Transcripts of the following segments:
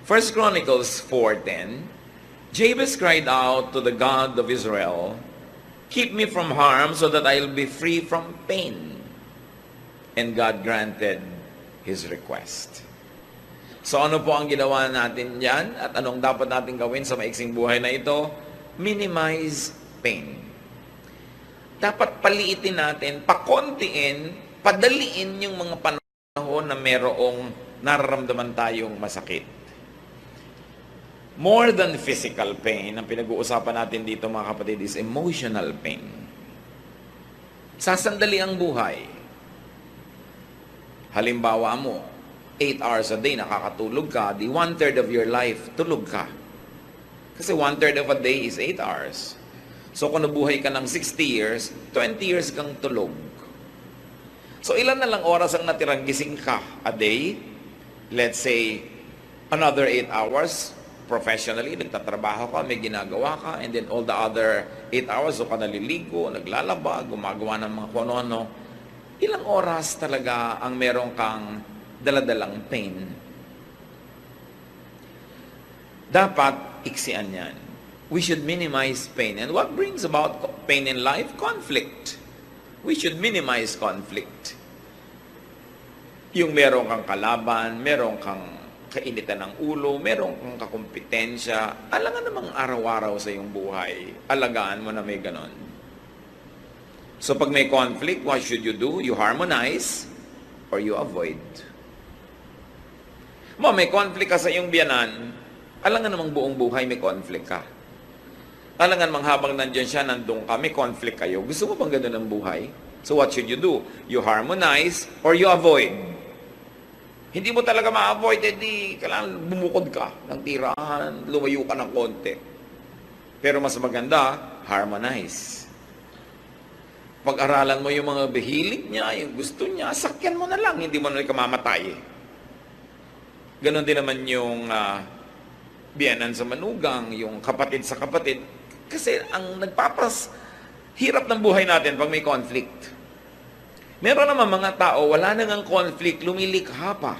First Chronicles 4:10, Jabez cried out to the God of Israel, "Keep me from harm so that I'll be free from pain." And God granted his request. So ano po ang ginawa natin yan? At anong dapat natin gawin sa maiksing buhay na ito? Minimize pain. Dapat paliitin natin, pakontiin, padaliin yung mga panahon na merong nararamdaman tayong masakit. More than physical pain, ang pinag-uusapan natin dito mga kapatid is emotional pain. Sasandali ang buhay. Halimbawa mo, 8 hours a day nakakatulog ka, di 1/3 of your life tulog ka. Kasi 1/3 of a day is 8 hours. So kung nabuhay ka ng 60 years, 20 years kang tulog. So ilan na lang oras ang natirang gising ka a day? Let's say, another 8 hours, professionally, nagtatrabaho ka, may ginagawa ka, and then all the other 8 hours, so ka naliligo, naglalaba, gumagawa ng mga kung ano-ano. Ilang oras talaga ang meron kang daladalang pain? Dapat iksian yan. We should minimize pain. And what brings about pain in life? Conflict. We should minimize conflict. Yung meron kang kalaban, meron kang kainitan ng ulo, meron kang kakumpetensya, alangan namang araw-araw sa iyong buhay. Alagaan mo na may ganon. So pag may conflict, what should you do? You harmonize or you avoid. May conflict ka sa iyong biyanan, alangan namang buong buhay may conflict ka. Alangan mang habang nandiyan siya, nandun ka, may conflict kayo. Gusto mo bang gano'n ang buhay? So what should you do? You harmonize or you avoid. Hindi mo talaga ma-avoid, edi kailangan bumukod ka ng tirahan, lumayo ka ng konti. Pero mas maganda, harmonize. Pag-aralan mo yung mga bihilig niya, yung gusto niya, sakyan mo na lang, hindi mo na kamamatay. Ganon din naman yung biyanan sa manugang, yung kapatid sa kapatid. Kasi ang hirap ng buhay natin pag may conflict. Meron naman mga tao, wala nang conflict, lumilikha pa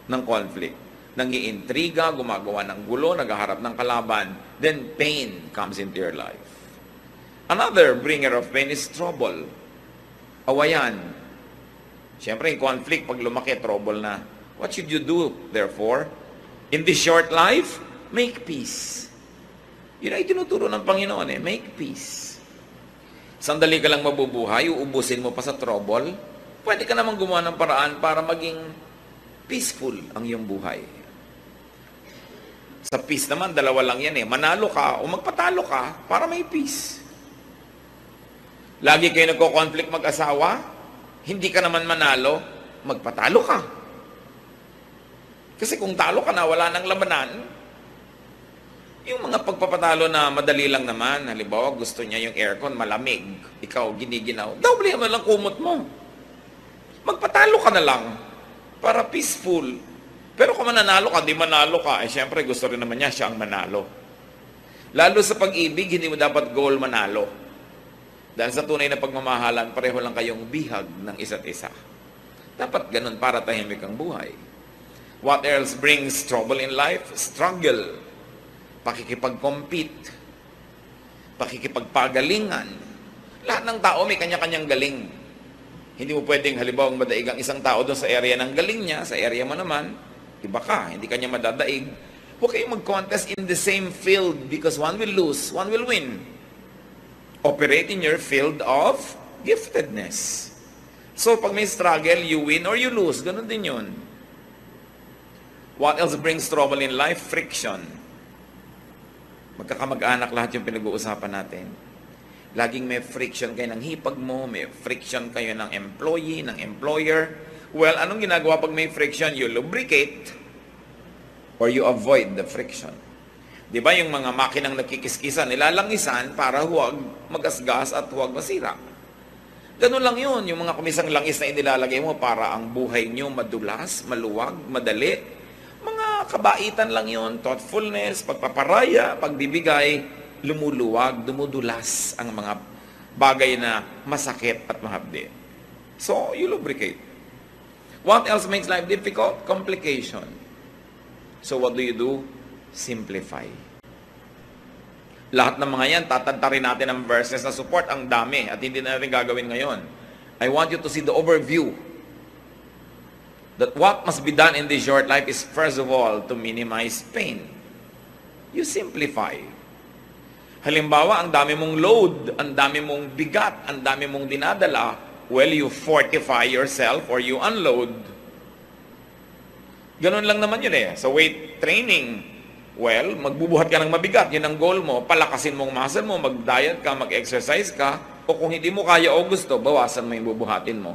ng conflict. Nangiintriga, gumagawa ng gulo, naghaharap ng kalaban, then pain comes into your life. Another bringer of pain is trouble. Awayan. Siyempre, yung conflict, pag lumaki, trouble na. What should you do, therefore? In this short life, make peace. Yun ay tinuturo ng Panginoon make peace. Sandali ka lang mabubuhay, uubusin mo pa sa trouble, pwede ka naman gumawa ng paraan para maging peaceful ang iyong buhay. Sa peace naman, dalawa lang yan manalo ka o magpatalo ka para may peace. Lagi kayo nagko-conflict mag-asawa, hindi ka naman manalo, magpatalo ka. Kasi kung talo ka na, wala nang labanan. Yung mga pagpapatalo na madali lang naman, halimbawa gusto niya yung aircon malamig, ikaw giniginaw, doble mo lang kumot mo. Magpatalo ka na lang para peaceful. Pero kung mananalo ka, di manalo ka, syempre gusto rin naman niya siya ang manalo. Lalo sa pag-ibig, hindi mo dapat goal manalo. Dahil sa tunay na pagmamahalan, pareho lang kayong bihag ng isa't isa. Dapat ganun para tahimik ang buhay. What else brings trouble in life? Struggle. Pakikipag-compete, pakikipagpagalingan. Lahat ng tao may kanya-kanyang galing. Hindi mo pwedeng halimbawa madaig ang isang tao doon sa area ng galing niya, sa area mo naman, iba ka, hindi kanya madadaig. Huwag kayong mag-contest in the same field because one will lose, one will win. Operate in your field of giftedness. So pag may struggle, you win or you lose. Ganun din yun. What else brings trouble in life? Friction. Magkakamag-anak lahat yung pinag-uusapan natin. Laging may friction kayo ng hipag mo, may friction kayo ng employee, ng employer. Well, anong ginagawa pag may friction? You lubricate or you avoid the friction. Di ba yung mga makinang nagkikiskisan, nilalangisan para huwag magasgas at huwag masira. Ganun lang yun, yung mga kumisang langis na inilalagay mo para ang buhay nyo madulas, maluwag, madali. Mga kabaitan lang yun, thoughtfulness, pagpaparaya, pagbibigay, lumuluwag, dumudulas ang mga bagay na masakit at mahapdi. So, you lubricate. What else makes life difficult? Complication. So what do? Simplify. Lahat ng mga yan, tatantarin natin ang verses na support, ang dami, at hindi na natin gagawin ngayon. I want you to see the overview. That what must be done in this short life is first of all to minimize pain. You simplify. Halimbawa, ang dami mong load, ang dami mong bigat, ang dami mong dinadala, well, you fortify yourself or you unload. Ganun lang naman yun eh. Sa weight training, well, magbubuhat ka ng mabigat, yun ang goal mo, palakasin mong muscle mo, mag-diet ka, mag-exercise ka, o kung hindi mo kaya o gusto, bawasan mo yung bubuhatin mo.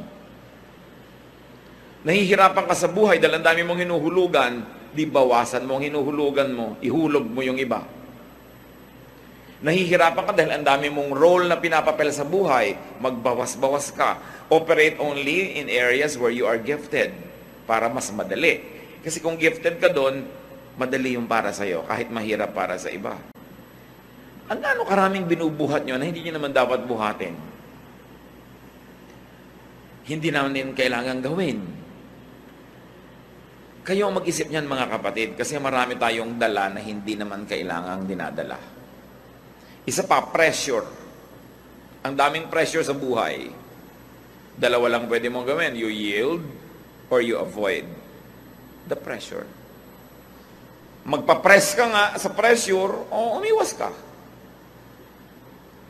Nahihirapan ka sa buhay dahil ang dami mong hinuhulugan, di bawasan mo ang hinuhulugan mo, ihulog mo yung iba. Nahihirapan ka dahil ang dami mong role na pinapapel sa buhay, magbawas-bawas ka. Operate only in areas where you are gifted para mas madali. Kasi kung gifted ka doon, madali yung para sa'yo, kahit mahirap para sa iba. Ang ano karaming binubuhat nyo na hindi nyo naman dapat buhatin. Hindi naman kailangan gawin. Kayo mag-isip niyan mga kapatid, kasi marami tayong dala na hindi naman kailangang dinadala. Isa pa, pressure. Ang daming pressure sa buhay. Dalawa lang pwede mong gawin. You yield or you avoid the pressure. Magpa-press ka nga sa pressure, o umiwas ka.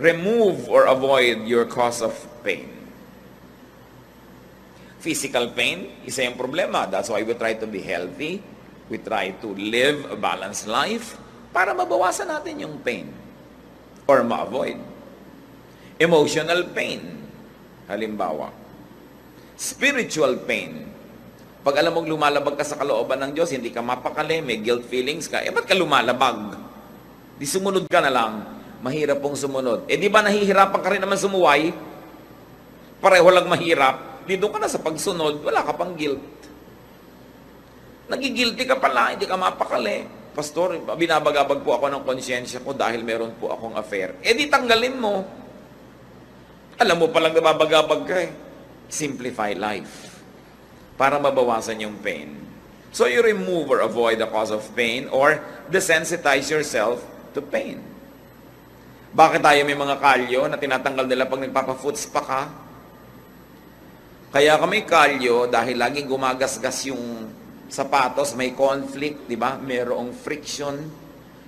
Remove or avoid your cause of pain. Physical pain, isa yung problema. That's why we try to be healthy. We try to live a balanced life para mabawasan natin yung pain or ma-avoid. Emotional pain, halimbawa. Spiritual pain. Pag alam mong lumalabag ka sa kalooban ng Diyos, hindi ka mapakali, may guilt feelings ka, ba't ka lumalabag? Di sumunod ka na lang. Mahirap pong sumunod. Di ba nahihirapan ka rin naman sumuway? Pareho lang mahirap. Dito ka na sa pagsunod, wala ka pang guilt. Nagigilty ka pala, hindi ka mapakali. Pastor, binabagabag po ako ng konsyensya ko dahil meron po akong affair. Di tanggalin mo. Alam mo palang nababagabag ka eh. Simplify life para mabawasan yung pain. So you remove or avoid the cause of pain or desensitize yourself to pain. Bakit tayo may mga kalyo na tinatanggal nila pag nagpapa-foot spa ka? Kaya kami kalyo dahil laging gumagasgas yung sapatos, may conflict, di ba? Merong friction.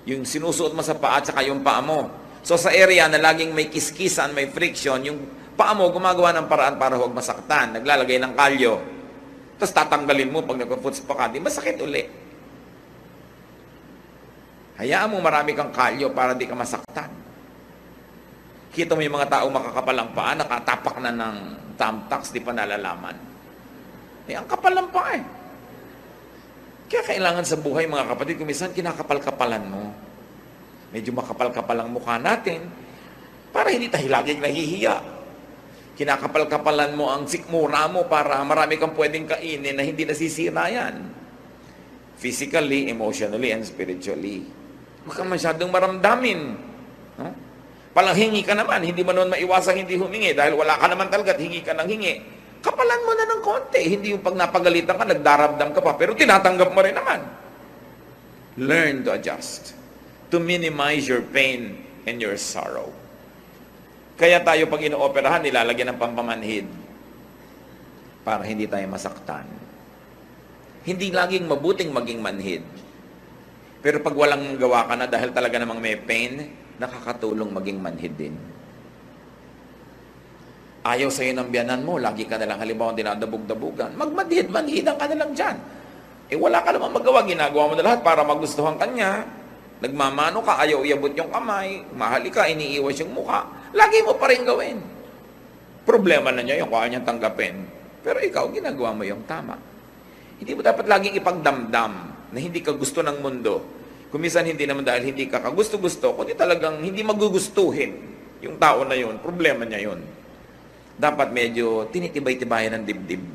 Yung sinusuot mo sa paa at saka yung paa mo. So sa area na laging may kiskisan, may friction, yung paa mo gumagawa ng paraan para huwag masaktan. Naglalagay ng kalyo. Tapos tatanggalin mo pag nagpa-foot spa ka, di masakit uli. Hayaan mo marami kang kalyo para di ka masaktan. Kita mo yung mga taong makakapalang paa, nakatapak na ng thumbtacks, di pa nalalaman. Ang kapal ng paa eh. Kaya kailangan sa buhay mga kapatid, kung minsan kinakapal-kapalan mo. Medyo makapal-kapal ang mukha natin para hindi tayo laging nahihiya. Kinakapal-kapalan mo ang sikmura mo para marami kang pwedeng kainin na hindi nasisira yan. Physically, emotionally, and spiritually. Huwag kang masyadong maramdamin. No? Palang hingi ka naman, hindi mo naman maiwasang hindi humingi dahil wala ka naman talaga at hingi ka ng hingi. Kapalan mo na ng konti. Hindi yung pag napagalitan ka, nagdaramdam ka pa, pero tinatanggap mo rin naman. Learn to adjust. To minimize your pain and your sorrow. Kaya tayo pag inooperahan, nilalagyan ng pampamanhid para hindi tayo masaktan. Hindi laging mabuting maging manhid. Pero pag walang gawa ka na dahil talaga namang may pain, nakakatulong maging manhid din. Ayaw sa'yo ng biyanan mo, lagi ka nalang halimbawa dinadabog-dabugan, magmanhid-manhidan ka nalang dyan. Wala ka namang magawa, ginagawa mo na lahat para magustuhan ka niya. Nagmamano ka, ayaw iabot yung kamay, mahali ka, iniiwas yung mukha. Lagi mo pa rin gawin. Problema na niya yung kaya niyang tanggapin. Pero ikaw, ginagawa mo yung tama. Hindi mo dapat laging ipagdamdam na hindi ka gusto ng mundo. Kung minsan hindi naman dahil hindi ka kagusto-gusto, kundi talagang hindi magugustuhin yung tao na yun. Problema niya yun. Dapat medyo tinitibay-tibayan ng dibdib.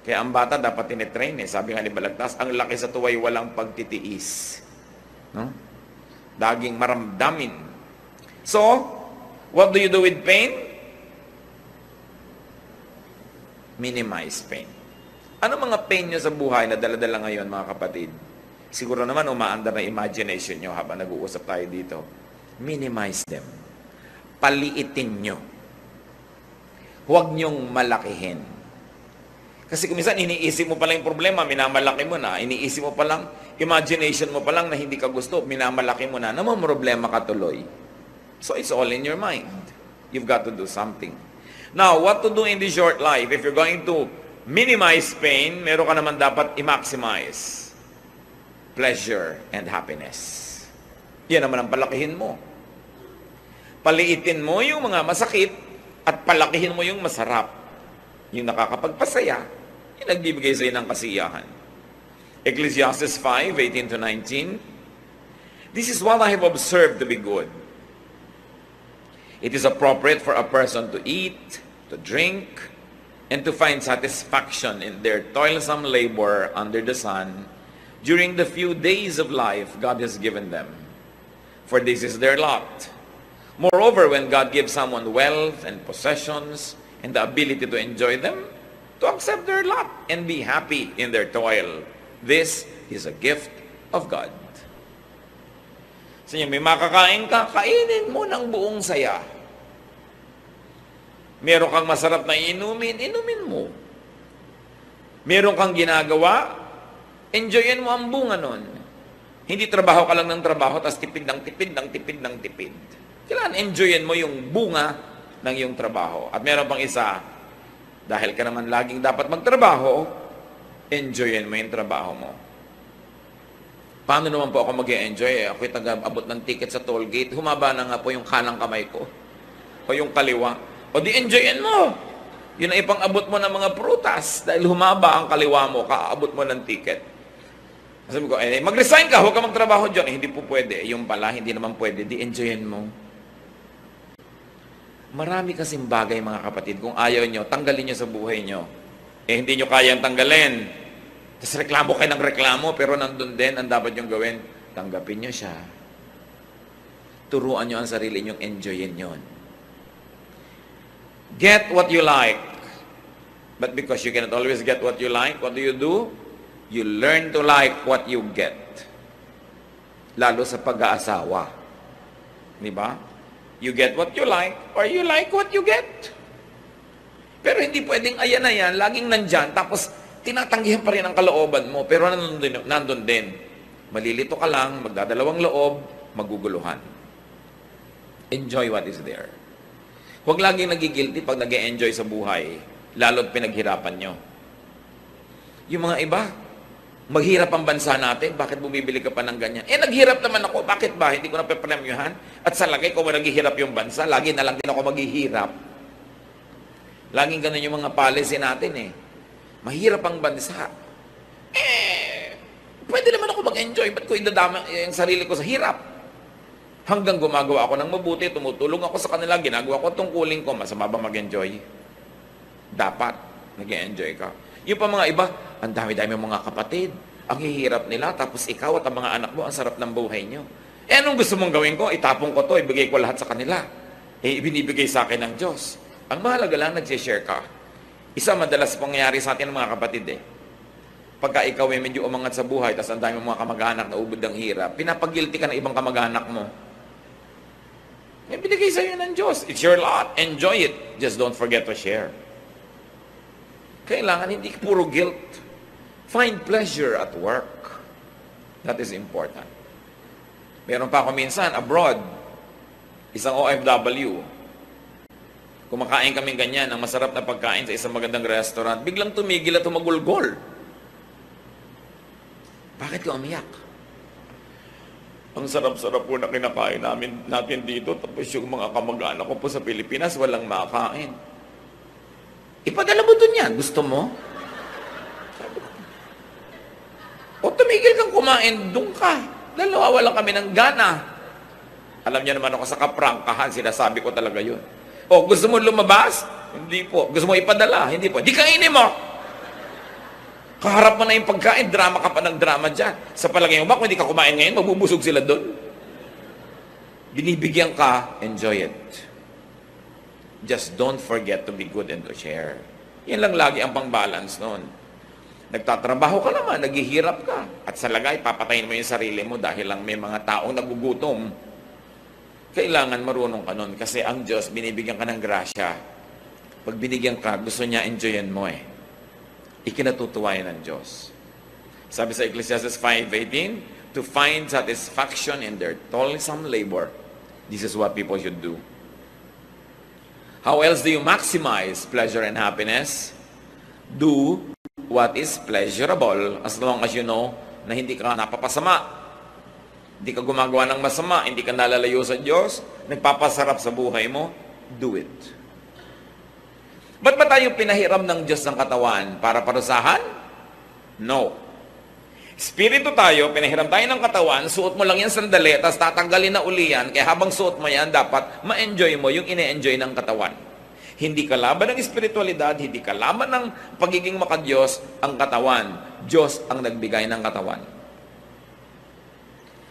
Kaya ang bata dapat tinitrain eh. Sabi nga ni Balagtas, ang laki sa tuway walang pagtitiis. No? Daging maramdamin. So, what do you do with pain? Minimize pain. Ano mga pain nyo sa buhay na dala-dala ngayon mga kapatid? Siguro naman umaandar na imagination nyo habang nag-uusap tayo dito. Minimize them. Paliitin nyo. Huwag nyong malakihin. Kasi kung minsan, iniisip mo palang yung problema, minamalaki mo na. Iniisip mo palang, imagination mo palang na hindi ka gusto, minamalaki mo na. Naman problema ka tuloy. So it's all in your mind. You've got to do something. Now, what to do in this short life? If you're going to minimize pain, meron ka naman dapat i-maximize pleasure and happiness. Yan naman ang palakihin mo. Paliitin mo yung mga masakit at palakihin mo yung masarap. Yung nakakapagpasaya, yung nagbibigay sa'yo ng kasiyahan. Ecclesiastes 5:18-19. This is what I have observed to be good. It is appropriate for a person to eat, to drink, and to find satisfaction in their toilsome labor under the sun during the few days of life God has given them. For this is their lot. Moreover, when God gives someone wealth and possessions and the ability to enjoy them, to accept their lot and be happy in their toil. This is a gift of God. So may makakain ka, kainin mo ng buong saya. Meron kang masarap na inumin, inumin mo. Meron kang ginagawa, enjoyin mo ang bunga nun. Hindi trabaho ka lang ng trabaho, tapos tipid ng tipid ng tipid ng tipid. Kailangan enjoyin mo yung bunga ng iyong trabaho. At meron pang isa, dahil ka naman laging dapat magtrabaho, enjoyin mo yung trabaho mo. Paano naman po ako mag-enjoy? Ako'y taga-abot ng ticket sa toll gate, humaba na nga po yung kanang kamay ko. O yung kaliwa. O di enjoyin mo. Yun ang ipang-abot mo ng mga prutas. Dahil humaba ang kaliwa mo, kaabot mo ng ticket. Sabi ko, mag-resign ka, huwag ka magtrabaho dyan. Hindi po pwede. Yung pala, hindi naman pwede. Di enjoyin mo. Marami kasing bagay, mga kapatid. Kung ayaw nyo, tanggalin nyo sa buhay nyo. Hindi nyo kayang tanggalin. Tapos reklamo kayo ng reklamo, pero nandun din, ang dapat nyong gawin, tanggapin nyo siya. Turuan nyo ang sarili nyong enjoyin yun. Get what you like. But because you cannot always get what you like, what do? You learn to like what you get. Lalo sa pag-aasawa. Di ba? You get what you like, or you like what you get. Pero hindi pwedeng ayan na yan, laging nandyan, tapos tinatanggihan pa rin ang kalooban mo, pero nandun din. Malilito ka lang, magdadalawang loob, maguguluhan. Enjoy what is there. Huwag laging nagigilty pag nag-e-enjoy sa buhay, lalo't pinaghirapan nyo. Yung mga iba, maghirap ang bansa natin, bakit bumibili ka pa ng ganyan? Naghirap naman ako, bakit ba? Hindi ko na pepremyohan. At sa lagay, kung naghihirap yung bansa, lagi na lang din ako maghihirap. Laging ganun yung mga policy natin Mahirap ang bansa. Pwede naman ako mag-enjoy, ba't ko idadama yung sarili ko sa hirap? Hanggang gumagawa ako ng mabuti, tumutulong ako sa kanila, ginagawa ko tungkulin ko, masama ba mag-enjoy? Dapat, nag-enjoy ka. Yung pa mga iba, ang dami-dami mga kapatid, ang hihirap nila, tapos ikaw at ang mga anak mo, ang sarap ng buhay nyo. Anong gusto mong gawin ko? Itapon ko to, ibigay ko lahat sa kanila. Ibinibigay sa akin ng Diyos. Ang mahalaga lang, nag-share ka. Isa madalas pangyayari sa atin ng mga kapatid Pagka ikaw ay medyo umangat sa buhay, tapos ang dami mga kamag-anak na ubod ng hirap, pinapagilty ka ng ibang kamag-anak mo. Binigay sa'yo ng Diyos. It's your lot. Enjoy it. Just don't forget to share. Kailangan hindi puro guilt. Find pleasure at work. That is important. Meron pa ako minsan, abroad, isang OFW, kumakain kaming ganyan, ng masarap na pagkain sa isang magandang restaurant, biglang tumigil at tumagulgol. Bakit ka umiyak? Ang sarap-sarap po na kinakain natin dito, tapos yung mga kamag-anak ko po sa Pilipinas, walang makakain. Ipadala mo dun yan. Gusto mo? O tumigil kang kumain, dun ka. Dahil nawawalan kami ng gana. Alam niyo naman ako sa kaprangkahan, sinasabi ko talaga yun. O gusto mo lumabas? Hindi po. Gusto mo ipadala? Hindi po. Di kainin mo! Kaharap mo na yung pagkain, drama ka pa ng drama dyan. Sa palagay mo ba, kung hindi ka kumain ngayon, mabubusog sila doon. Binibigyan ka, enjoy it. Just don't forget to be good and to share. Yan lang lagi ang pang-balance noon. Nagtatrabaho ka naman, naghihirap ka. At sa lagay, papatayin mo yung sarili mo dahil lang may mga taong nagugutom. Kailangan marunong ka nun kasi ang Diyos, binibigyan ka ng grasya. Pag binigyan ka, gusto niya enjoyin mo eh. Ikinatutuwa yan ng Diyos. Sabi sa Ecclesiastes 5:18, to find satisfaction in their toilsome labor. This is what people should do. How else do you maximize pleasure and happiness? Do what is pleasurable as long as you know na hindi ka napapasama. Hindi ka gumagawa ng masama, hindi ka nalalayo sa Diyos, nagpapasarap sa buhay mo, do it. Ba't ba tayo pinahiram ng Diyos ng katawan? Para parusahan? No. Espiritu tayo, pinahiram tayo ng katawan, suot mo lang yan sandali, tapos tatanggalin na uli yan, kaya habang suot mo yan, dapat ma-enjoy mo yung ine-enjoy ng katawan. Hindi kalaban ng espiritualidad, hindi kalaban ng pagiging makadiyos ang katawan. Diyos ang nagbigay ng katawan.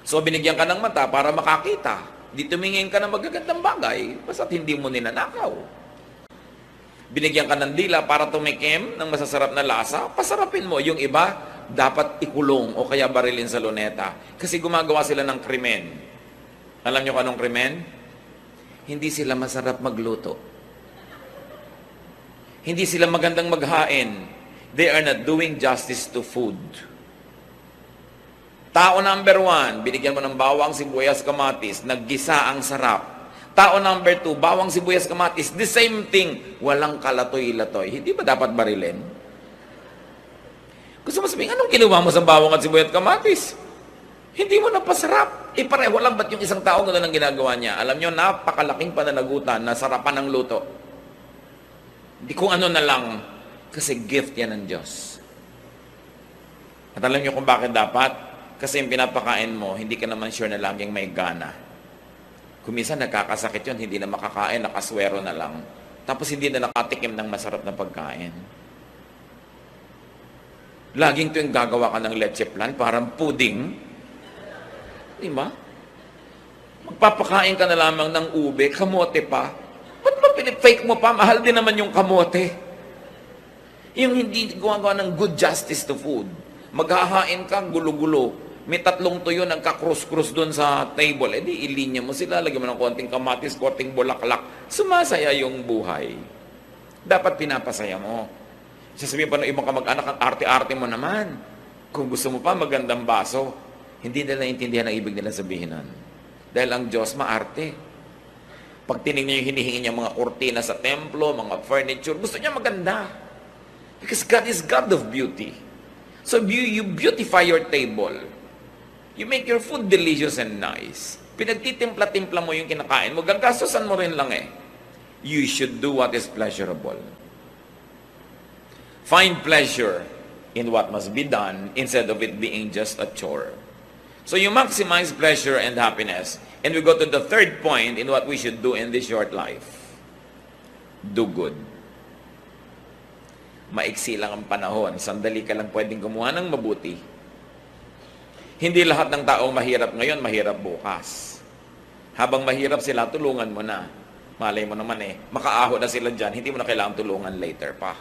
So, binigyan ka ng mata para makakita. Di tumingin ka ng magagandang bagay, basta't hindi mo ninanakaw. Binigyan ka ng dila para tumikim ng masasarap na lasa, pasarapin mo. Yung iba, dapat ikulong o kaya barilin sa luneta. Kasi gumagawa sila ng krimen. Alam nyo kung anong krimen? Hindi sila masarap magluto. Hindi sila magandang maghain. They are not doing justice to food. Tao number 1, binigyan mo ng bawang, sibuyas, kamatis, naggisa ang sarap. Tao number 2, bawang, sibuyas, kamatis, the same thing, walang kalatoy-latoy. Hindi ba dapat barilin? Gusto mo sabihin, anong ginawa mo sa bawang at sibuyas at kamatis? Hindi mo napasarap. Pareho lang ba't yung isang tao gano'n ang ginagawa niya? Alam nyo, napakalaking pananagutan na sarapan ng luto. Hindi kung ano na lang, kasi gift yan ng Diyos. At alam nyo kung bakit dapat? Kasi yung pinapakain mo, hindi ka naman sure na laging may gana. Kung minsan nagkakasakit yun, hindi na makakain, nakaswero na lang. Tapos hindi na nakatikim ng masarap na pagkain. Laging tuwing gagawa ka ng leche plan, parang pudding. Di ba? Magpapakain ka na lamang ng ube, kamote pa. Ba't ba pinipake mo pa? Mahal din naman yung kamote. Yung hindi gumagawa ng good justice to food. Maghahain ka, gulo-gulo. May 3 tuyo nagka-cross-cross doon sa table. Eh di, ilinya mo sila, lagyan mo ng konting kamatis, konting bulaklak. Sumasaya yung buhay. Dapat pinapasaya mo. Sasabihin pa ng ibang kamag-anak, ang arte-arte mo naman. Kung gusto mo pa, magandang baso. Hindi nila naintindihan ang ibig nila sabihinan. Dahil ang Diyos maarte. Pag tinignan yung hinihingi niya mga kurtina sa templo, mga furniture, gusto niya maganda. Because God is God of beauty. So you beautify your table. You make your food delicious and nice. Pinagtitimpla-timpla mo yung kinakain mo, gagastosan mo rin lang eh. You should do what is pleasurable. Find pleasure in what must be done instead of it being just a chore. So you maximize pleasure and happiness. And we go to the third point in what we should do in this short life. Do good. Maiksi lang ang panahon. Sandali ka lang pwedeng gumawa ng mabuti. Hindi lahat ng taong mahirap ngayon, mahirap bukas. Habang mahirap sila, tulungan mo na. Malay mo naman eh, makaaho na sila dyan, hindi mo na kailangan tulungan later pa.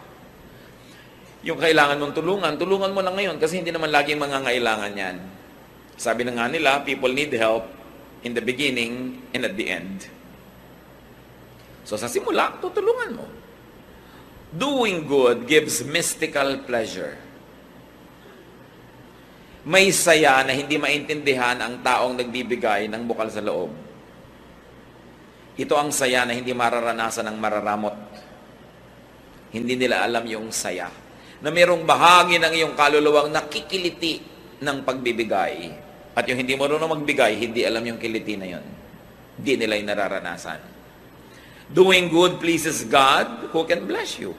Yung kailangan mong tulungan mo na ngayon kasi hindi naman laging mangangailangan yan. Sabi na nga nila, people need help in the beginning and at the end. So sa simula, tutulungan mo. Doing good gives mystical pleasure. May saya na hindi maintindihan ang taong nagbibigay ng bukal sa loob. Ito ang saya na hindi mararanasan ng mararamot. Hindi nila alam yung saya. Na mayroong bahagi ng iyong kaluluwang nakikiliti ng pagbibigay. At yung hindi marunong magbigay, hindi alam yung kiliti na yun. Hindi nila yung nararanasan. Doing good pleases God who can bless you.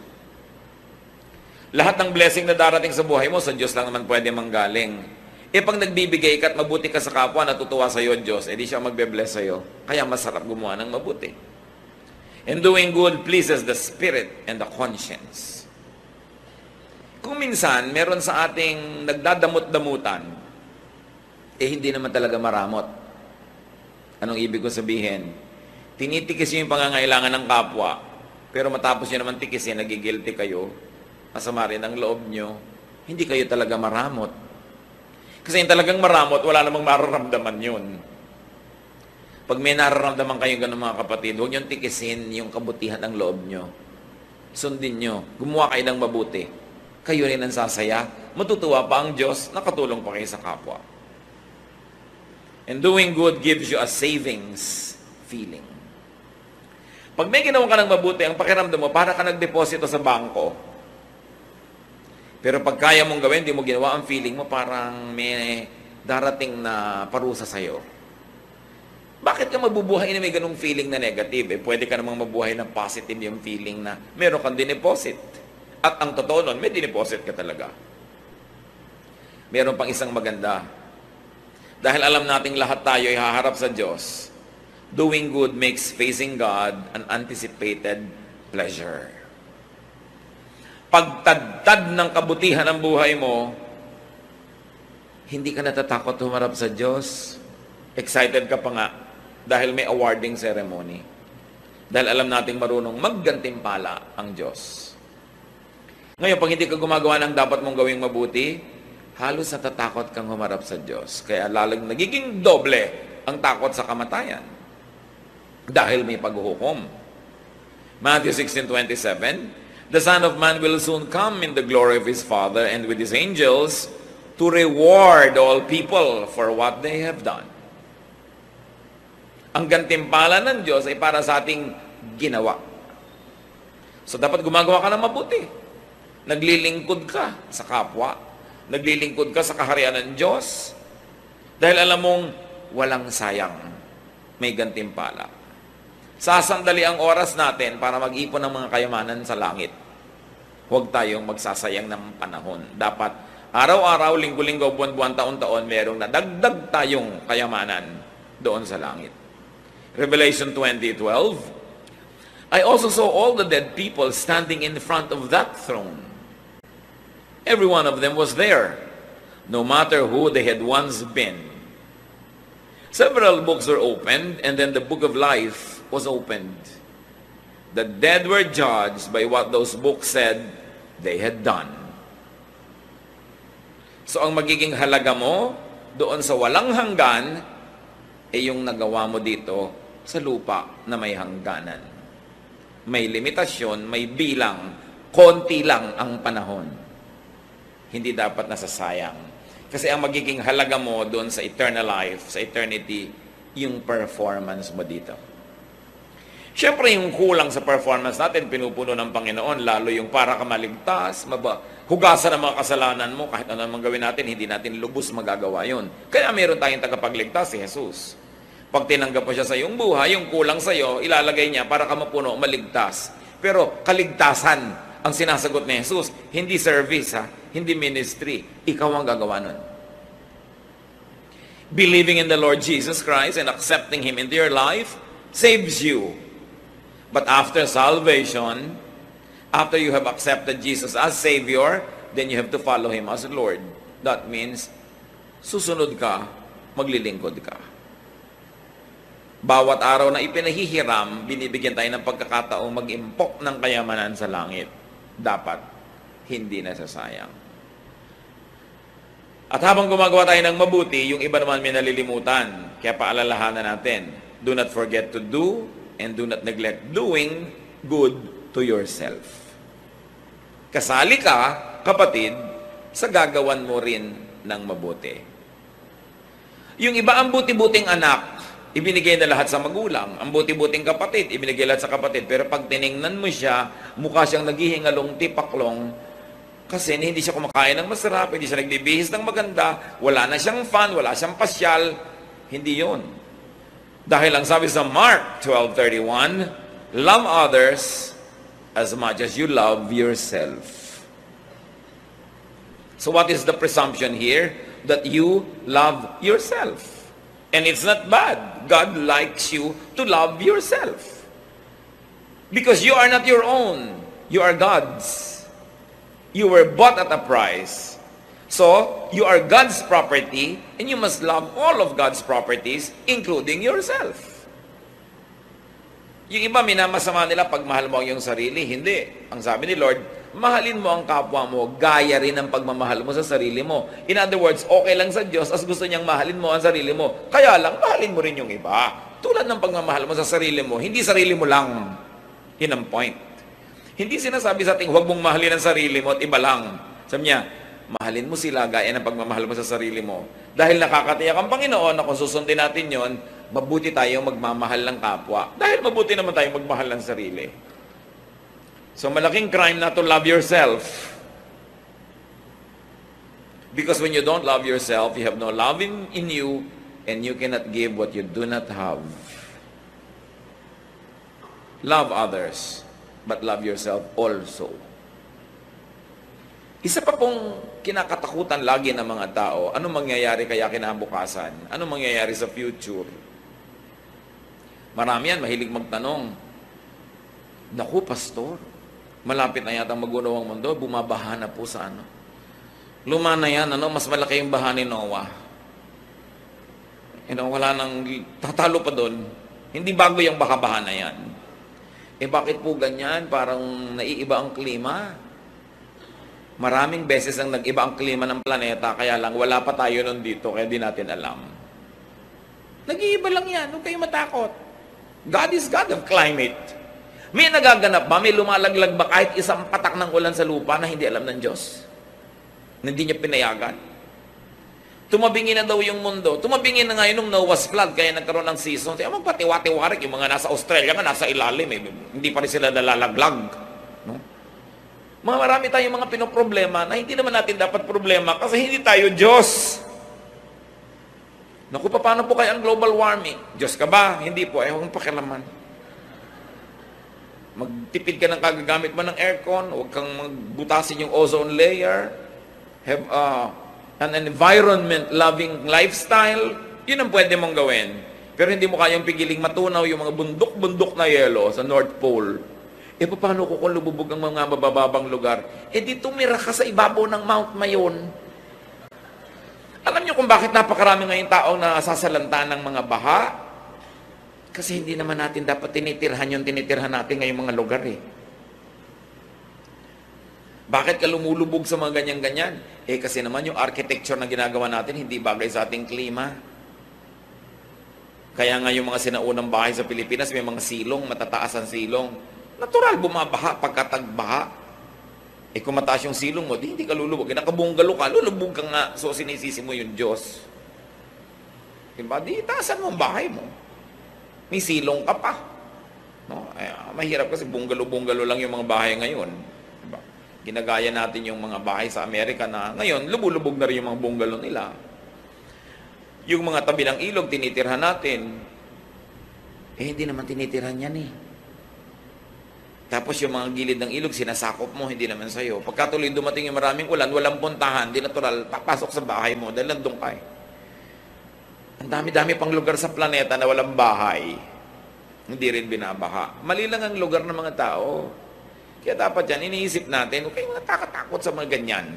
Lahat ng blessing na darating sa buhay mo, sa Diyos lang naman pwede manggaling. Eh pag nagbibigay ka at mabuti ka sa kapwa, natutuwa sa iyo Diyos, eh di siya magbe-bless sa iyo. Kaya masarap gumawa ng mabuti. And doing good pleases the spirit and the conscience. Kung minsan, meron sa ating nagdadamot-damutan, eh hindi naman talaga maramot. Anong ibig ko sabihin? Tinitikis yung pangangailangan ng kapwa, pero matapos nyo naman tikisin, nagigilty kayo, masama rin ang loob nyo, Hindi kayo talaga maramot. Kasi yung talagang maramot, wala namang mararamdaman yun. Pag may nararamdaman kayong ganun mga kapatid, huwag niyong tikisin yung kabutihan ng loob niyo. Sundin niyo. Gumawa kayo ng mabuti. Kayo rin ang sasaya. Matutuwa pa ang Diyos, nakatulong pa kayo sa kapwa. And doing good gives you a savings feeling. Pag may ginawa ka ng mabuti, ang pakiramdam mo, para ka nagdeposito sa bangko. Pero pag kaya mong gawin, di mo ginawa, ang feeling mo parang may darating na parusa sa'yo. Bakit ka mabubuhay na may ganung feeling na negative? Pwede ka namang mabuhay ng positive yung feeling na meron kang dineposit. At ang totoo nun, may dineposit ka talaga. Meron pang isang maganda. Dahil alam nating lahat tayo ay haharap sa Diyos, doing good makes facing God an anticipated pleasure. Pagtadtad ng kabutihan ng buhay mo, hindi ka natatakot humarap sa Diyos. Excited ka pa nga dahil may awarding ceremony. Dahil alam nating marunong maggantimpala ang Diyos. Ngayon, pag hindi ka gumagawa ng dapat mong gawing mabuti, halos natatakot kang humarap sa Diyos. Kaya lalang nagiging doble ang takot sa kamatayan. Dahil may paghuhukom. Matthew 16:27, the Son of Man will soon come in the glory of His Father and with His angels to reward all people for what they have done. Ang gantimpala ng Diyos ay para sa ating ginawa. So dapat gumagawa ka ng mabuti. Naglilingkod ka sa kapwa. Naglilingkod ka sa kaharian ng Diyos. Dahil alam mong walang sayang. May gantimpala. Sasandali ang oras natin para mag-ipon ng mga kayamanan sa langit. Huwag tayong magsasayang ng panahon. Dapat araw-araw, linggo-linggo, buwan-buwan, taon-taon, merong nadagdag tayong kayamanan doon sa langit. Revelation 20:12, I also saw all the dead people standing in front of that throne. Every one of them was there, no matter who they had once been. Several books were opened, and then the book of life was opened. The dead were judged by what those books said they had done. So ang magiging halaga mo doon sa walang hanggan ay yung nagawa mo dito sa lupa na may hangganan. May limitasyon, may bilang, konti lang ang panahon. Hindi dapat nasasayang. Kasi ang magiging halaga mo doon sa eternal life, sa eternity, yung performance mo dito. Siyempre, yung kulang sa performance natin, pinupuno ng Panginoon, lalo yung para ka maligtas, hugasan ang mga kasalanan mo, kahit ano naman gawin natin, hindi natin lubos magagawa yun. Kaya meron tayong tagapagligtas, si Jesus. Pag tinanggap mo siya sa iyong buhay, yung kulang sa iyo, ilalagay niya para ka mapuno, maligtas. Pero kaligtasan ang sinasagot ni Jesus, hindi service, hindi ministry. Ikaw ang gagawa nun. Believing in the Lord Jesus Christ and accepting Him into your life saves you. But after salvation, after you have accepted Jesus as Savior, then you have to follow Him as Lord. That means, susunod ka, maglilingkod ka. Bawat araw na ipinahihiram, binibigyan tayo ng pagkakataong mag-impok ng kayamanan sa langit. Dapat, hindi nasasayang. At habang gumagawa tayo ng mabuti, yung iba naman may nalilimutan. Kaya paalalahanan natin, do not forget to do and do not neglect doing good to yourself. Kasali ka, kapatid, sa gagawan mo rin ng mabuti. Yung iba ang buti-buting anak, ibinigay na lahat sa magulang. Ang buti-buting kapatid, ibinigay lahat sa kapatid. Pero pag tiningnan mo siya, mukha siyang naghihingalong tipaklong kasi hindi siya kumakain ng masarap, hindi siya nagbibihis ng maganda, wala na siyang fun, wala siyang pasyal. Hindi yon. Dahil ang sabi sa Mark 12:31, love others as much as you love yourself. So what is the presumption here? That you love yourself. And it's not bad. God likes you to love yourself. Because you are not your own. You are God's. You were bought at a price. So, you are God's property, and you must love all of God's properties, including yourself. Yung iba, minamasama nila pag mahal mo ang iyong sarili. Hindi. Ang sabi ni Lord, mahalin mo ang kapwa mo, gaya rin ang pagmamahal mo sa sarili mo. In other words, okay lang sa Diyos as gusto niyang mahalin mo ang sarili mo. Kaya lang, mahalin mo rin yung iba. Tulad ng pagmamahal mo sa sarili mo, hindi sarili mo lang. Yun ang point. Hindi sinasabi sa ating, huwag mong mahalin ang sarili mo at iba lang. Sabi niya, mahalin mo sila gaya ng pagmamahal mo sa sarili mo. Dahil nakakatiyak ang Panginoon na kung susundin natin yon, mabuti tayo magmamahal ng kapwa. Dahil mabuti naman tayo magmahal ng sarili. So malaking crime na to love yourself. Because when you don't love yourself, you have no love in you, and you cannot give what you do not have. Love others, but love yourself also. Isa pa pong kinakatakutan lagi ng mga tao, ano mangyayari kaya kinabukasan? Ano mangyayari sa future? Marami yan, mahilig magtanong. Naku, pastor, malapit na yata mag-unaw ang mundo, bumabaha na po sa ano. Luma na yan, mas malaki yung baha ni Noah. Wala nang, tatalo pa doon. Hindi bago yung baha-baha na yan. Bakit po ganyan? Parang naiiba ang klima. Maraming beses ang nag-iba ang klima ng planeta, kaya lang wala pa tayo nun dito, kaya di natin alam. Nag-iiba lang yan, huwag kayong matakot. God is God of climate. May nagaganap ba? May lumalaglag ba kahit isang patak ng ulan sa lupa na hindi alam ng Diyos? Na hindi niya pinayagan? Tumabingin na daw yung mundo. Tumabingin na ngayon nung Noah's flood, kaya nagkaroon ng season. Kaya magpatiwati-warik, yung mga nasa Australia nga, nasa ilalim. Hindi pa rin sila nalalaglag. No? Marami tayong mga pinoproblema na hindi naman natin dapat problema kasi hindi tayo Diyos. Naku, paano po kaya ang global warming? Diyos ka ba? Hindi po. Huwag pakialaman. Magtipid ka ng kagagamit mo ng aircon, huwag kang magbutasin yung ozone layer, have an environment-loving lifestyle, yun ang pwede mong gawin. Pero hindi mo kayang pigiling matunaw yung mga bundok-bundok na yelo sa North Pole. Paano ko kung lububog ang mga mabababang lugar? Di tumira ka sa ibabaw ng Mount Mayon. Alam niyo kung bakit napakarami ngayong taong nasasalanta ng mga baha? Kasi hindi naman natin dapat tinitirhan yung tinitirhan natin ngayong mga lugar Bakit ka lumulubog sa mga ganyan-ganyan? Kasi naman yung architecture na ginagawa natin hindi bagay sa ating klima. Kaya nga yung mga sinaunang bahay sa Pilipinas may mga silong, matataas ang silong. Natural, bumabaha pagkatagbaha. Kung mataas yung silong mo, hindi ka lulubog. Nakabunggalo ka, lulubog ka nga. So sinisisi mo yung Diyos. Diba? Di taasan mo ang bahay mo. May silong ka pa. No? Mahirap kasi bunggalo-bunggalo lang yung mga bahay ngayon. Diba? Ginagaya natin yung mga bahay sa Amerika na ngayon, lubulubog na rin yung mga bunggalo nila. Yung mga tabi ng ilog, tinitirhan natin. Hindi naman tinitirhan yan Tapos yung mga gilid ng ilog, sinasakop mo, hindi naman sa'yo. Pagkatuloy dumating yung maraming ulan, walang puntahan, di natural, papasok sa bahay mo dahil nandun ka Ang dami-dami pang lugar sa planeta na walang bahay. Hindi rin binabaha. Mali lang ang lugar ng mga tao. Kaya dapat yan, iniisip natin, huwag kayong natatakot sa mga ganyan.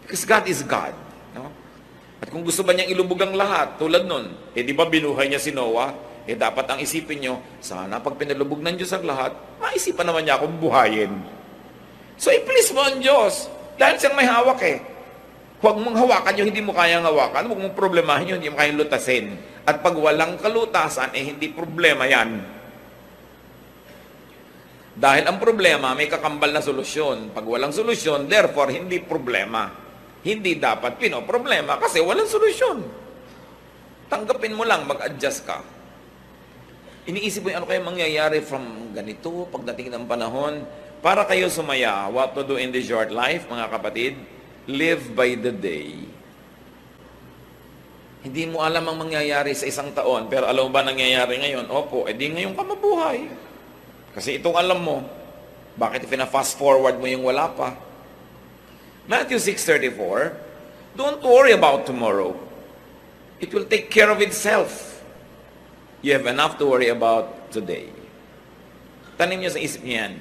Because God is God. No? At kung gusto ba niyang ilubog ang lahat, tulad nun, di ba binuhay niya si Noah? Dapat ang isipin nyo, sana pag pinalubog ng Diyos ang lahat, maisipan naman niya akong buhayin. So, i-please mo ang Diyos. Dahil siyang may hawak Huwag mong hawakan yung hindi mo kayang hawakan. Huwag mong problemahin yung hindi mo kayang lutasin. At pag walang kalutasan, hindi problema yan. Dahil ang problema, may kakambal na solusyon. Pag walang solusyon, therefore, hindi problema. Hindi dapat pinoproblema kasi walang solusyon. Tanggapin mo lang, mag-adjust ka. Iniisip mo yung ano kayo mangyayari from ganito, pagdating ng panahon, para kayo sumaya, what to do in this short life, mga kapatid, live by the day. Hindi mo alam ang mangyayari sa isang taon, pero alam mo ba nangyayari ngayon? Opo, di ngayon ka mabuhay. Kasi itong alam mo, bakit pina-fast forward mo yung wala pa? Matthew 6:34, don't worry about tomorrow. It will take care of itself. You have enough to worry about today. Tanim niyo sa isip niyo yan.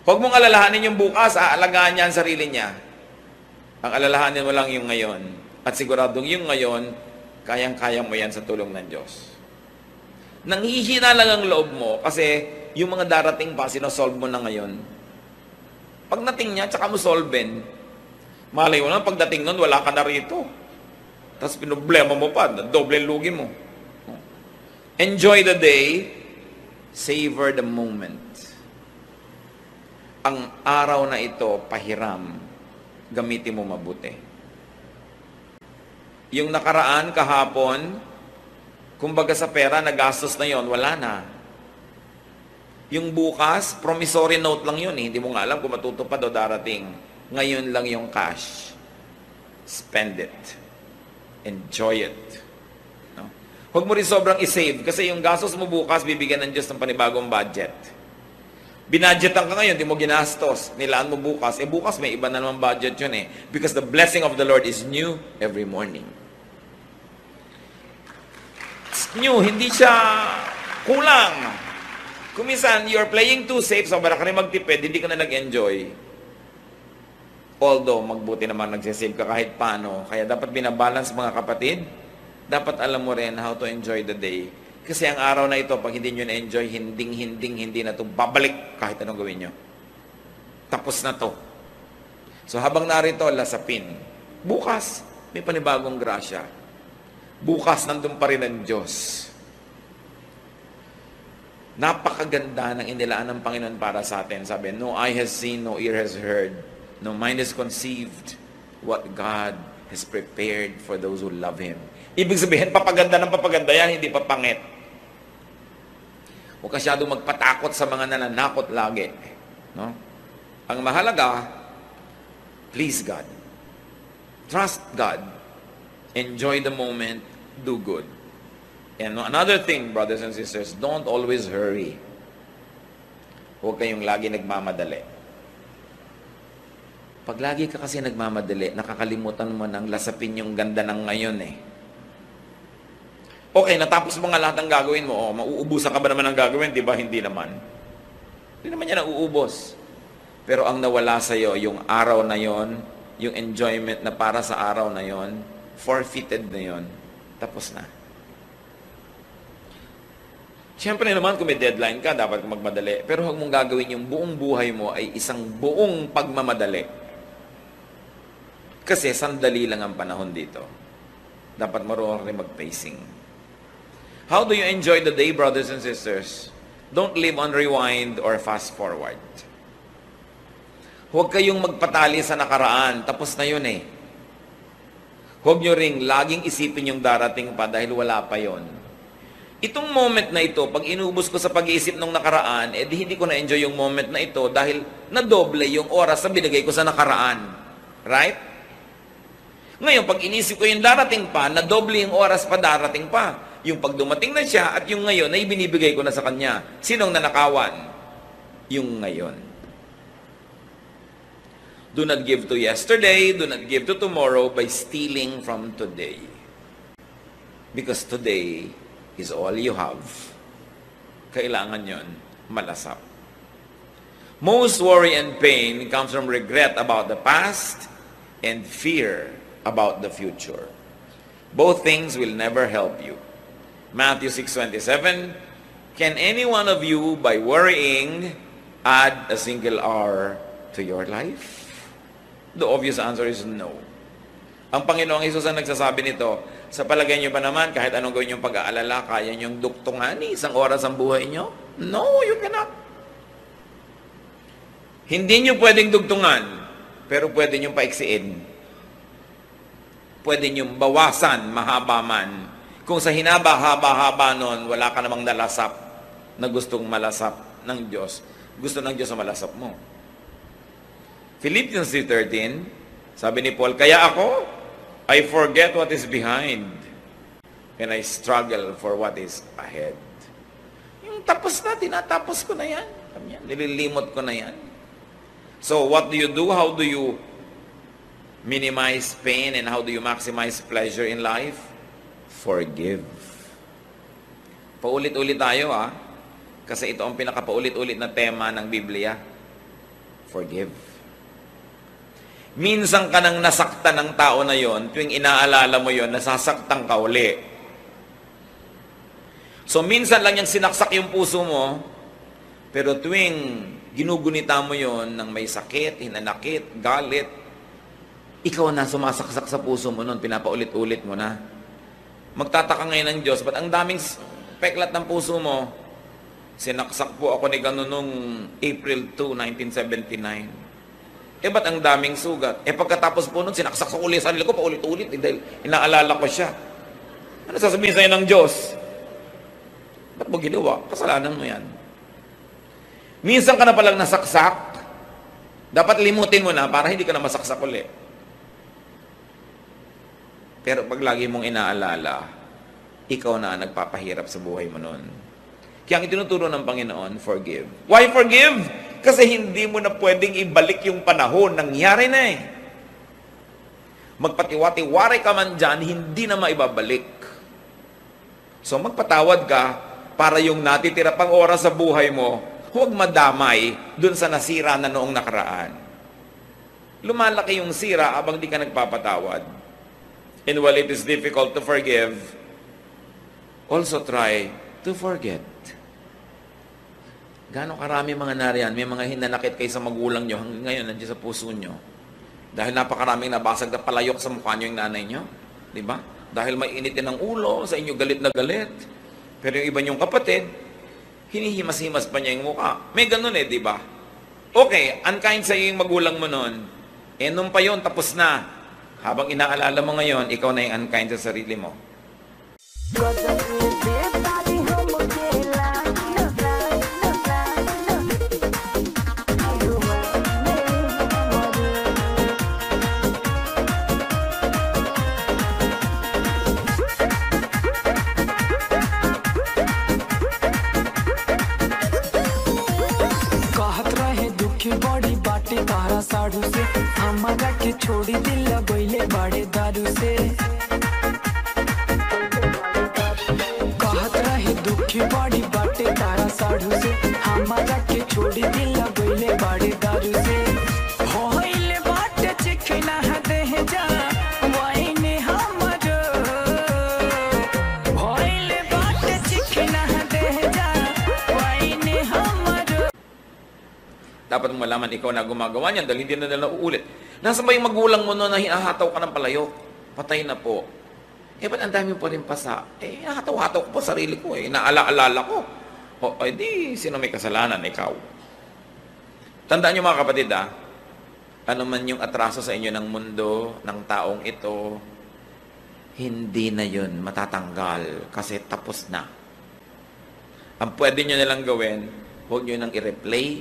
Huwag mong alalahanin yung bukas, aalagaan niya ang sarili niya. Ang alalahanin mo lang yung ngayon. At siguradong yung ngayon, kayang-kaya mo yan sa tulong ng Diyos. Nanghihina lang ang loob mo kasi yung mga darating pa, sinosolve mo na ngayon. Pagdating niya, tsaka mo solven. Malay mo lang, pagdating nun, wala ka na rito. Tapos pinoblema mo pa, doble lugi mo. Enjoy the day, savor the moment. Ang araw na ito, pahiram, gamitin mo mabuti. Yung nakaraan, kahapon, kumbaga sa pera, nagastos na yon, wala na. Yung bukas, promissory note lang yun. Hindi mo nga alam kung matutupad o darating. Ngayon lang yung cash. Spend it. Enjoy it. No? Huwag mo rin sobrang isave kasi yung gastos mo bukas, bibigyan ng Diyos ng panibagong budget. Binadgetan ka ngayon, di mo ginastos. Nilaan mo bukas. Bukas may iba na naman budget yun eh. Because the blessing of the Lord is new every morning. It's new, hindi siya kulang. Kung minsan, you're playing too safe, so para ka rin magtipid, hindi ka na nag-enjoy. Although, magbuti naman nagsisave ka kahit paano. Kaya dapat binabalance mga kapatid. Dapat alam mo rin how to enjoy the day. Kasi ang araw na ito, pag hindi nyo na-enjoy, hindi na ito babalik kahit anong gawin nyo. Tapos na to. So habang narito, lasapin. Bukas, may panibagong grasya. Bukas, nandun pa rin ang Diyos. Napakaganda ng inilaan ng Panginoon para sa atin. Sabi, no eye has seen, no ear has heard, no mind has conceived what God has prepared for those who love Him. Ibig sabihin, papaganda ng papaganda yan, hindi papangit. Huwag ka masyadong magpatakot sa mga nananakot lagi. No? Ang mahalaga, please God. Trust God. Enjoy the moment. Do good. And another thing, brothers and sisters, don't always hurry. Huwag kayong lagi nagmamadali. Pag lagi ka kasi nagmamadali, nakakalimutan mo nang lasapin yung ganda ng ngayon eh. Okay, natapos mo nga lahat ng gagawin mo. Mauubusan ka ba naman ng gagawin? Di ba? Hindi naman. Hindi naman yan nauubos. Pero ang nawala sa'yo, yung araw na yon, yung enjoyment na para sa araw na yon, forfeited na yon, tapos na. Siyempre naman, kung may deadline ka, dapat ka magmadali. Pero huwag mong gagawin yung buong buhay mo ay isang buong pagmamadali. Kasi sandali lang ang panahon dito. Dapat marunong rin mag-pacing. How do you enjoy the day, brothers and sisters? Don't live on rewind or fast forward. Huwag kayong magpatali sa nakaraan. Tapos na yun eh. Huwag nyo ring laging isipin yung darating pa dahil wala pa yon. Itong moment na ito, pag inubos ko sa pag-iisip ng nakaraan, di hindi ko na-enjoy yung moment na ito dahil nadoble yung oras na binigay ko sa nakaraan. Right? Ngayon, pag inisip ko yung darating pa, nadoble yung oras pa darating pa. Yung pag dumating na siya at yung ngayon ay binibigay ko na sa kanya. Sinong nanakawan? Yung ngayon. Do not give to yesterday, do not give to tomorrow by stealing from today. Because today is all you have. Kailangan yon malasap. Most worry and pain comes from regret about the past and fear about the future. Both things will never help you. Matthew 6:27, can any one of you, by worrying, add a single hour to your life? The obvious answer is no. Ang Panginoong Hesus ang nagsasabi nito, sa palagay niyo ba naman, kahit anong gawin yung pag-aalala, kaya niyong duktungan isang oras ang buhay niyo? No, you cannot. Hindi niyo pwedeng dugtungan, pero pwede niyong paiksiin. Pwede niyong bawasan, mahaba man. Kung sa hinaba-haba-haba nun, wala ka namang nalasap na gustong malasap ng Diyos. Gusto ng Diyos na malasap mo. Philippians 3:13, sabi ni Paul, kaya ako, I forget what is behind and I struggle for what is ahead. Yung tapos na, tinatapos ko na yan. Nililimot ko na yan. So, what do you do? How do you minimize pain and how do you maximize pleasure in life? Forgive. Paulit-ulit tayo kasi ito ang pinakapaulit-ulit na tema ng Biblia. Forgive. Minsan ka nang nasaktan ng tao na yon, tuwing inaalala mo yon, nasasaktan ka uli. So minsan lang yung sinaksak yung puso mo, pero tuwing ginugunita mo yon ng may sakit, hinanakit, galit, ikaw na sumasaksak sa puso mo nun, pinapaulit-ulit mo na. Magtataka ngayon ng Diyos, ba't ang daming peklat ng puso mo? Sinaksak po ako ni gano'n nung April 2, 1979. Ba't ang daming sugat? Pagkatapos po nun, sinaksak sa uli sarili ko, paulit-ulit, dahil inaalala ko siya. Ano sasabihin sa'yo ng Diyos? Ba't mo ginawa? Kasalanan mo yan. Minsan ka na palang nasaksak, dapat limutin mo na para hindi ka na masaksak uli. Pero pag lagi mong inaalala, ikaw na ang nagpapahirap sa buhay mo noon. Kaya ang itinuturo ng Panginoon, forgive. Why forgive? Kasi hindi mo na pwedeng ibalik yung panahon. Nangyari na eh. Magpatiwati-wari ka man dyan, hindi na maibabalik. So magpatawad ka para yung natitira pang oras sa buhay mo, huwag madamay dun sa nasira na noong nakaraan. Lumalaki yung sira abang di ka nagpapatawad. And while it is difficult to forgive, also try to forget. Gano'ng karami mga nariyan, may mga hinanakit kayo sa magulang nyo hanggang ngayon nandiyan sa puso nyo. Dahil napakaraming nabasag na palayok sa mukha nyo yung nanay nyo. Di ba? Dahil may initin ng ulo, sa inyo galit na galit. Pero yung iba nyong kapatid, hinihimas-himas pa niya yung mukha. May ganun eh, di ba? Okay, unkind sa iyo yung magulang mo nun. Nung pa yun, tapos na. Habang inaalala mo ngayon, ikaw na yung unkind sa sarili mo. बड़ी बाटे तारा साड़ू से हमारा के छोड़ी दिल गईले बड़े दारू से कहत रहे दुखी बड़ी बाटे तारा साड़ू से हमारा के छोड़ी दिल गईले बड़े दारू से होइले बाटे चिखना दे जा वाइने हमरो होइले बाटे चिखना दे जा वाइने हमरो. Dapat mo malaman ikaw na gumagawa niyan dahil hindi na nila uulit. Nasa ba yung magulang mo na hinahataw ka ng palayok? Patay na po. Ba't ang dami po rin pasa? Hataw-hataw ko po sarili ko Naala-alala ko. Di, sino may kasalanan? Ikaw. Tandaan niyo mga kapatid ano man yung atraso sa inyo ng mundo, ng taong ito, hindi na yun matatanggal kasi tapos na. Ang pwede nyo nilang gawin, huwag nyo nang i-replay.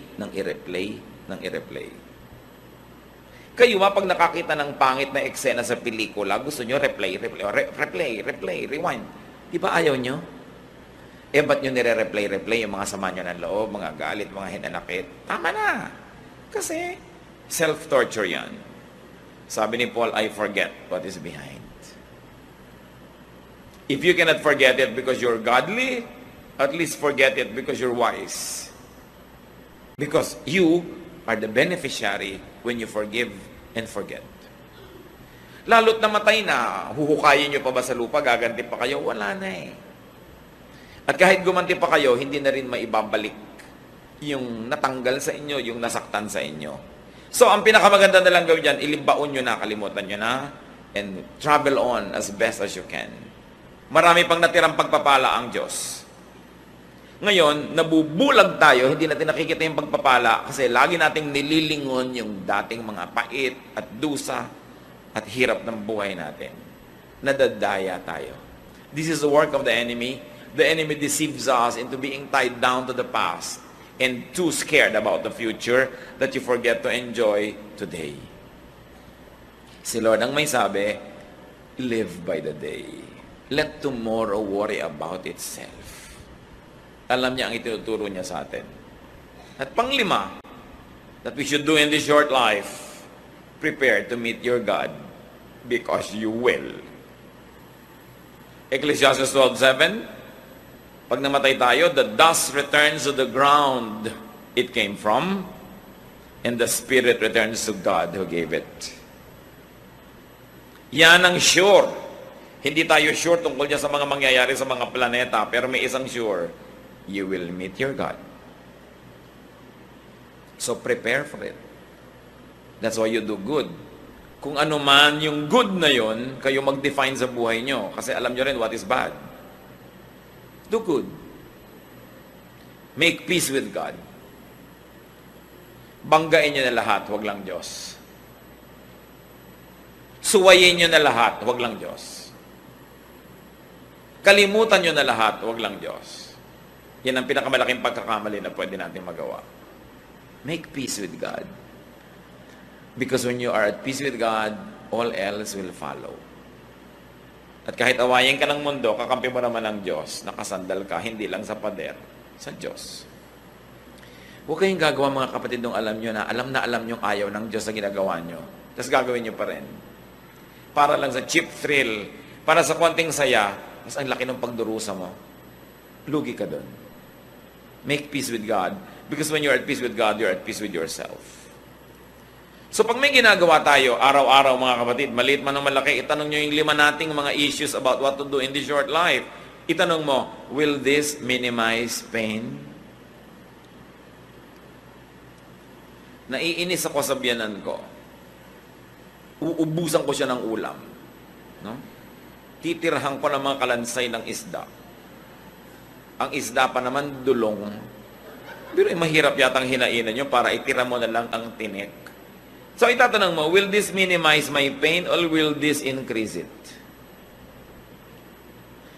Kayo pag nakakita ng pangit na eksena sa pelikula, gusto nyo replay, rewind. Di ba ayaw nyo? Ba't nyo nire-replay yung mga sama nyo ng loob, mga galit, mga hinanakit? Tama na. Kasi self-torture yan. Sabi ni Paul, I forget what is behind. If you cannot forget it because you're godly, at least forget it because you're wise. Because you are the beneficiary when you forgive and forget. Lalo't namatay na, huhukayin nyo pa ba sa lupa, gaganti pa kayo? Wala na eh. At kahit gumanti pa kayo, hindi na rin maibabalik yung natanggal sa inyo, yung nasaktan sa inyo. So, ang pinakamaganda na lang gawin dyan, ilibaon nyo na, kalimutan nyo na, and travel on as best as you can. Marami pang natirang pagpapala ang Diyos. Ngayon, nabubulag tayo, hindi natin nakikita yung pagpapala kasi lagi nating nililingon yung dating mga pait at dusa at hirap ng buhay natin. Nadadaya tayo. This is the work of the enemy. The enemy deceives us into being tied down to the past and too scared about the future that you forget to enjoy today. Si Lord ang may sabi, live by the day. Let tomorrow worry about itself. Alam niya ang itinuturo niya sa atin. At panglima, that we should do in this short life, prepare to meet your God because you will. Ecclesiastes 12:7, pag namatay tayo, the dust returns to the ground it came from, and the spirit returns to God who gave it. Yan ang sure. Hindi tayo sure tungkol niya sa mga mangyayari sa mga planeta, pero may isang sure, you will meet your God. So prepare for it. That's why you do good. Kung ano man yung good na yon, kayo mag-define sa buhay nyo. Kasi alam nyo rin what is bad. Do good. Make peace with God. Banggain nyo na lahat, wag lang Diyos. Suwayin nyo na lahat, wag lang Diyos. Kalimutan nyo na lahat, wag lang Diyos. Yan ang pinakamalaking pagkakamali na pwede natin magawa. Make peace with God. Because when you are at peace with God, all else will follow. At kahit awayin ka ng mundo, kakampi mo naman ng Diyos, nakasandal ka, hindi lang sa pader, sa Diyos. Huwag kayong gagawa mga kapatid nung alam nyo ayaw ng Diyos sa ginagawa nyo. Tapos gagawin nyo pa rin. Para lang sa cheap thrill, para sa konting saya, mas ang laki ng pagdurusa mo. Lugi ka doon. Make peace with God. Because when you're at peace with God, you're at peace with yourself. So pag may ginagawa tayo, araw-araw mga kapatid, maliit man o malaki, itanong nyo yung 5 nating mga issues about what to do in this short life. Itanong mo, will this minimize pain? Naiinis ako sa biyanan ko. Uubusan ko siya ng ulam. No? Titirhan ko ng mga kalansay ng isda. Ang isda pa naman dulong. Pero mahirap yatang hinainan nyo para itira mo na lang ang tinik. So itatanong mo, will this minimize my pain or will this increase it?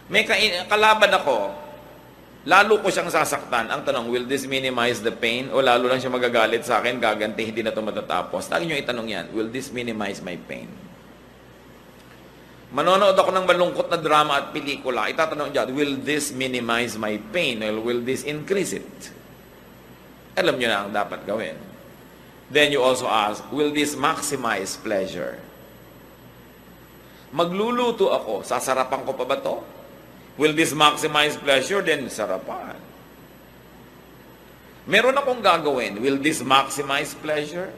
May kalaban ako, lalo ko siyang sasaktan. Ang tanong, will this minimize the pain o lalo lang siya magagalit sa akin, gaganti, hindi na ito matatapos? Lagi nyo itanong yan, will this minimize my pain? Manonood ako ng malungkot na drama at pelikula, itatanong dyan, will this minimize my pain or will this increase it? Alam nyo na ang dapat gawin. Then you also ask, will this maximize pleasure? Magluluto ako, sasarapan ko pa ba to? Will this maximize pleasure? Then sarapan. Meron akong gagawin, will this maximize pleasure?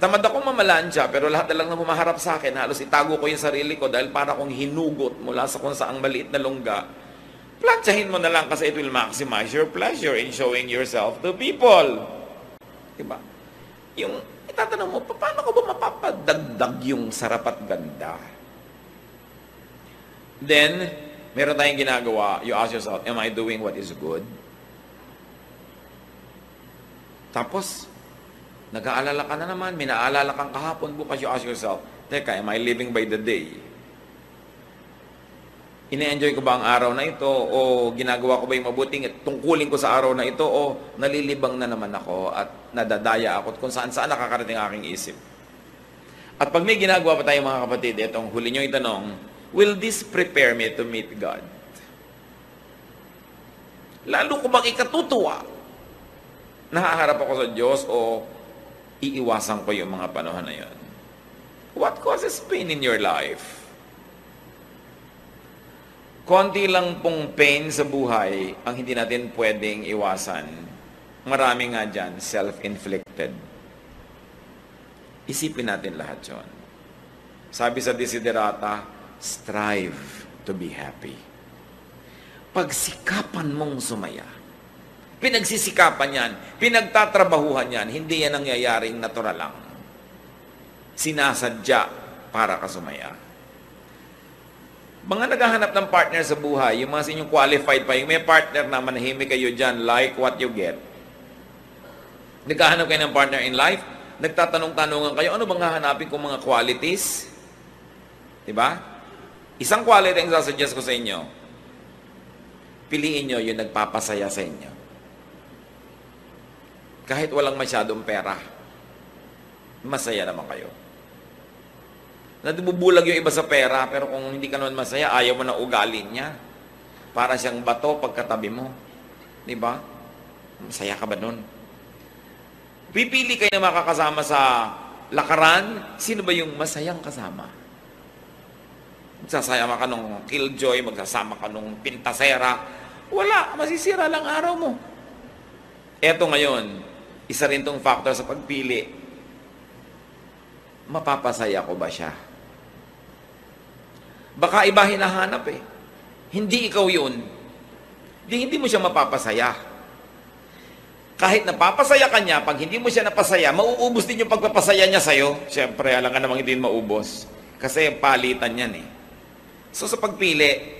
Tamad akong mamalansya, pero lahat na lang na bumaharap sa akin, halos itago ko yung sarili ko dahil para akong hinugot mula sa kung saang maliit na lungga. Plansyahin mo na lang kasi it will maximize your pleasure in showing yourself to people. Diba? Yung itatanong mo, paano ko ba mapapadagdag yung sarap at ganda? Then, meron tayong ginagawa, you ask yourself, am I doing what is good? Tapos, nag-aalala ka na naman, may naaalala kang kahapon, bukas you ask yourself, teka, am I living by the day? Ine-enjoy ko ba ang araw na ito? O ginagawa ko ba yung mabuting tungkulin ko sa araw na ito? O nalilibang na naman ako at nadadaya ako at kung saan-saan nakakarating aking isip? At pag may ginagawa pa tayo mga kapatid, itong huli nyo itanong, will this prepare me to meet God? Lalo ko bang ikatutuwa? Nahaharap ako sa Diyos o iiwasan ko yung mga panahon na yun? What causes pain in your life? Konti lang pong pain sa buhay ang hindi natin pwedeng iwasan. Marami nga dyan, self-inflicted. Isipin natin lahat yun. Sabi sa Desiderata, strive to be happy. Pagsikapan mong sumaya. Pinagsisikapan yan, pinagtatrabahuhan yan, hindi yan nangyayaring natural lang. Sinasadya para ka sumaya. Mga naghahanap ng partner sa buhay, yung mga sinyong qualified pa, yung may partner na manahimik kayo dyan, like what you get. Naghahanap kayo ng partner in life, nagtatanong-tanongan kayo, ano bang hahanapin kong mga qualities? Diba? Isang quality ang sasuggest ko sa inyo, piliin nyo yung nagpapasaya sa inyo. Kahit walang masyadong pera, masaya naman kayo. Nabubulag yung iba sa pera, pero kung hindi ka naman masaya, ayaw mo na ugali niya. Para siyang bato pagkatabi mo. Diba? Masaya ka ba nun? Pipili kayo na makakasama sa lakaran, sino ba yung masayang kasama? Magsasama ka nung killjoy, magsasama ka nung pintasera. Wala, masisira lang araw mo. Eto ngayon, isa rin tong factor sa pagpili. Mapapasaya ko ba siya? Baka iba hinahanap eh. Hindi ikaw yun. Hindi mo siya mapapasaya. Kahit napapasaya ka niya, pag hindi mo siya napasaya, mauubos din yung pagpapasaya niya sa'yo. Siyempre, alam ka namang hindi maubos. Kasi palitan yan eh. So sa pagpili,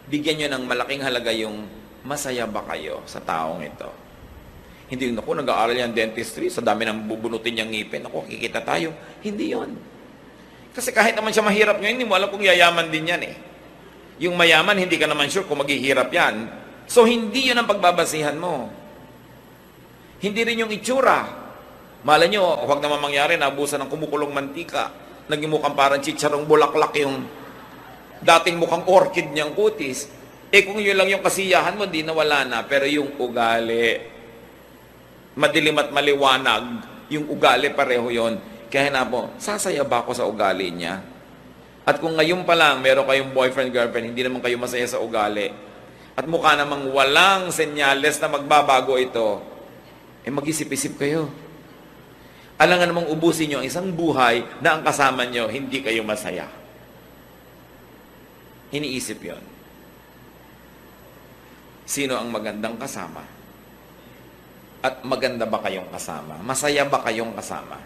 bigyan nyo ng malaking halaga yung masaya ba kayo sa taong ito. Hindi yun, ako, nag-aaral yan dentistry, sa dami ng bubunutin niyang ngipin, ako, kikita tayo. Hindi yon. Kasi kahit naman siya mahirap ngayon, hindi mo alam kung yayaman din yan eh. Yung mayaman, hindi ka naman sure kung maghihirap yan. So hindi yun ang pagbabasihan mo. Hindi rin yung itsura. Malay nyo, huwag naman mangyari, nabusan ng kumukulong mantika. Naging mukhang parang chicharong bulaklak yung dating mukhang orchid niyang kutis. Kung yun lang yung kasiyahan mo, di nawala na. Pero yung ugali, madilim at maliwanag, yung ugali pareho yon. Kaya na po, sasaya ba ako sa ugali niya? At kung ngayon pa lang, meron kayong boyfriend, girlfriend, hindi naman kayo masaya sa ugali, at mukha namang walang senyales na magbabago ito, mag-isip-isip kayo. Alangan namang ubusin nyo ang isang buhay na ang kasama nyo, hindi kayo masaya. Iniisip yon. Sino ang magandang kasama? At maganda ba kayong kasama? Masaya ba kayong kasama?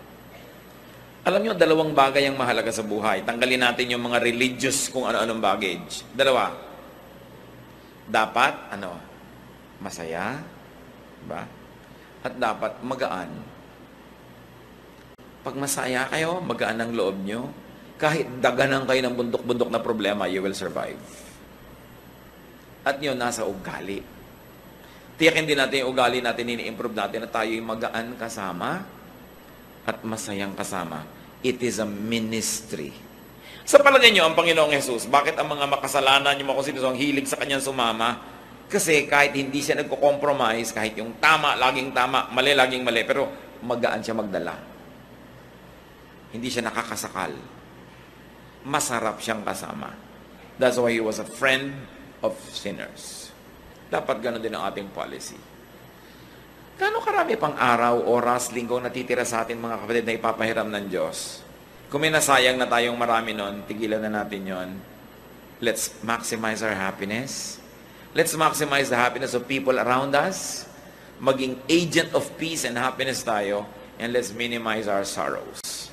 Alam nyo, dalawang bagay ang mahalaga sa buhay. Tanggalin natin yung mga religious kung ano-anong baggage. Dalawa. Dapat, masaya, ba? At dapat magaan. Pag masaya kayo, magaan ang loob nyo, kahit daganan kayo ng bundok-bundok na problema, you will survive. At yun, nasa ugali. Tiyakin din natin yung ugali natin, ini-improve natin na tayo yung magaan kasama at masayang kasama. It is a ministry. Sa palagay nyo, ang Panginoong Jesus, bakit ang mga makasalanan, yung mga kung ang hilig sa kanyang sumama? Kasi kahit hindi siya nagko-compromise, kahit yung tama, laging tama, mali, laging mali, pero magaan siya magdala. Hindi siya nakakasakal. Masarap siyang kasama. That's why he was a friend of sinners. Dapat ganoon din ang ating policy. Gaano karami pang araw, oras, linggo natitira sa atin mga kapatid na ipapahiram ng Diyos? Kung may nasayang na tayong marami nun, tigilan na natin yon. Let's maximize our happiness. Let's maximize the happiness of people around us. Maging agent of peace and happiness tayo. And let's minimize our sorrows.